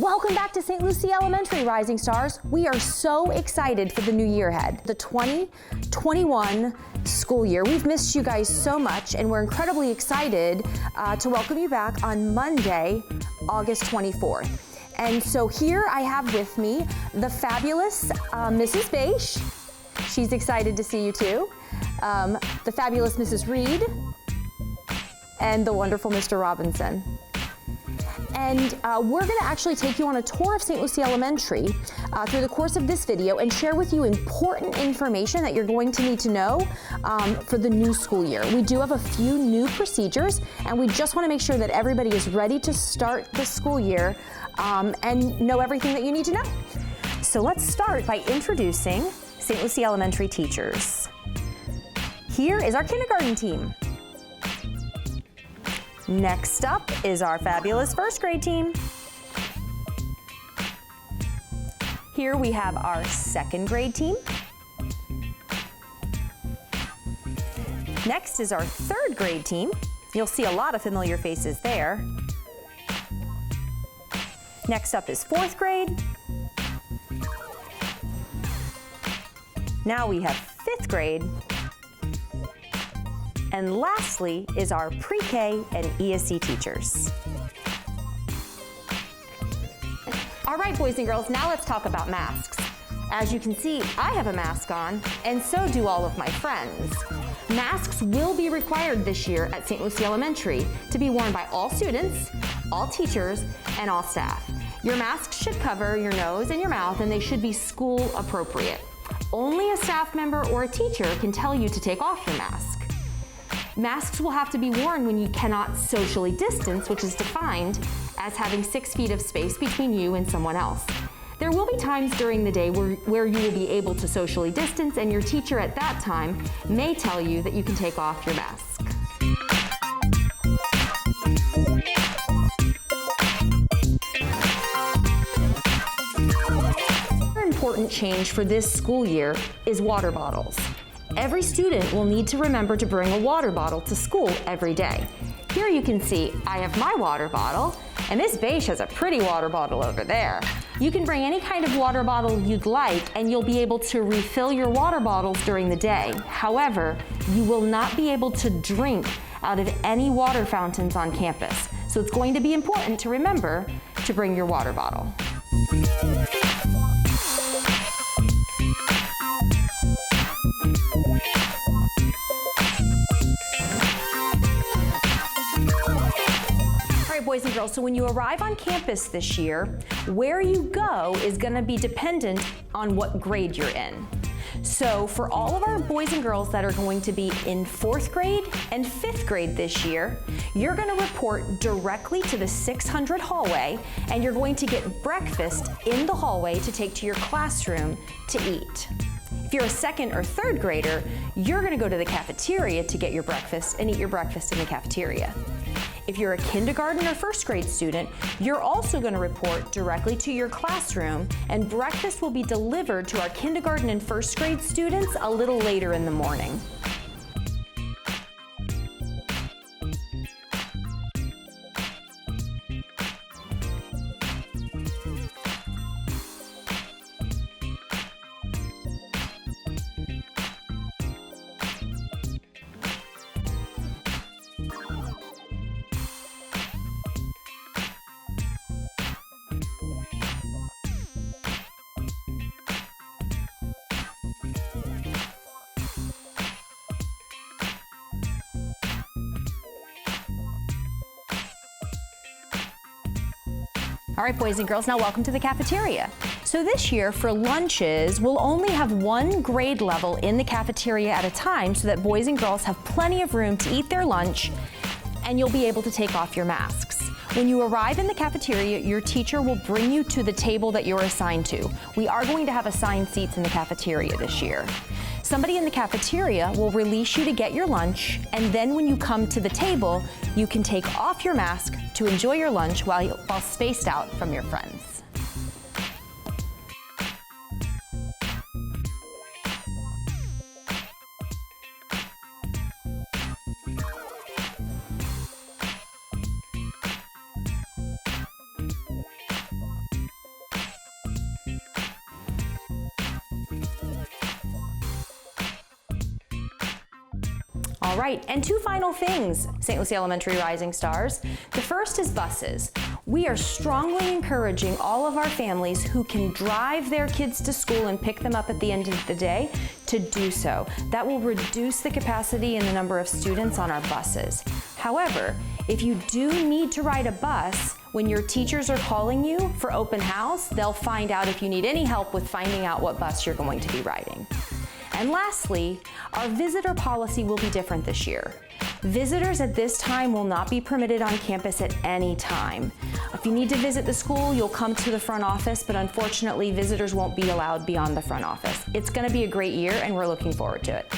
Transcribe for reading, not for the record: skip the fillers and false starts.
Welcome back to St. Lucie Elementary, Rising Stars. We are so excited for the new year ahead, the 2021 school year. We've missed you guys so much, and we're incredibly excited to welcome you back on Monday, August 24th. And so here I have with me the fabulous Mrs. Beisch. She's excited to see you too. The fabulous Mrs. Reed, and the wonderful Mr. Robinson. And we're going to actually take you on a tour of St. Lucie Elementary through the course of this video and share with you important information that you're going to need to know for the new school year. We do have a few new procedures, and we just want to make sure that everybody is ready to start the school year and know everything that you need to know. So let's start by introducing St. Lucie Elementary teachers. Here is our kindergarten team. Next up is our fabulous first grade team. Here we have our second grade team. Next is our third grade team. You'll see a lot of familiar faces there. Next up is fourth grade. Now we have fifth grade. And lastly is our pre-K and ESC teachers. All right, boys and girls, now let's talk about masks. As you can see, I have a mask on, and so do all of my friends. Masks will be required this year at St. Lucie Elementary to be worn by all students, all teachers, and all staff. Your masks should cover your nose and your mouth, and they should be school appropriate. Only a staff member or a teacher can tell you to take off your mask. Masks will have to be worn when you cannot socially distance, which is defined as having 6 feet of space between you and someone else. There will be times during the day where you will be able to socially distance, and your teacher at that time may tell you that you can take off your mask. Another important change for this school year is water bottles. Every student will need to remember to bring a water bottle to school every day. Here you can see I have my water bottle, and Miss Beisch has a pretty water bottle over there. You can bring any kind of water bottle you'd like, and you'll be able to refill your water bottles during the day. However, you will not be able to drink out of any water fountains on campus. So it's going to be important to remember to bring your water bottle. Boys and girls, so when you arrive on campus this year, where you go is going to be dependent on what grade you're in. So for all of our boys and girls that are going to be in 4th grade and 5th grade this year, you're going to report directly to the 600 hallway, and you're going to get breakfast in the hallway to take to your classroom to eat. If you're a 2nd or 3rd grader, you're going to go to the cafeteria to get your breakfast and eat your breakfast in the cafeteria. If you're a kindergarten or 1st grade student, you're also going to report directly to your classroom, and breakfast will be delivered to our kindergarten and 1st grade students a little later in the morning. All right, boys and girls, now welcome to the cafeteria. So this year for lunches, we'll only have one grade level in the cafeteria at a time so that boys and girls have plenty of room to eat their lunch, and you'll be able to take off your masks. When you arrive in the cafeteria, your teacher will bring you to the table that you're assigned to. We are going to have assigned seats in the cafeteria this year. Somebody in the cafeteria will release you to get your lunch, and then when you come to the table, you can take off your mask to enjoy your lunch while spaced out from your friends. All right, and two final things, St. Lucie Elementary Rising Stars. The first is buses. We are strongly encouraging all of our families who can drive their kids to school and pick them up at the end of the day to do so. That will reduce the capacity and the number of students on our buses. However, if you do need to ride a bus, when your teachers are calling you for open house, they'll find out if you need any help with finding out what bus you're going to be riding. And lastly, our visitor policy will be different this year. Visitors at this time will not be permitted on campus at any time. If you need to visit the school, you'll come to the front office, but unfortunately, visitors won't be allowed beyond the front office. It's going to be a great year, and we're looking forward to it.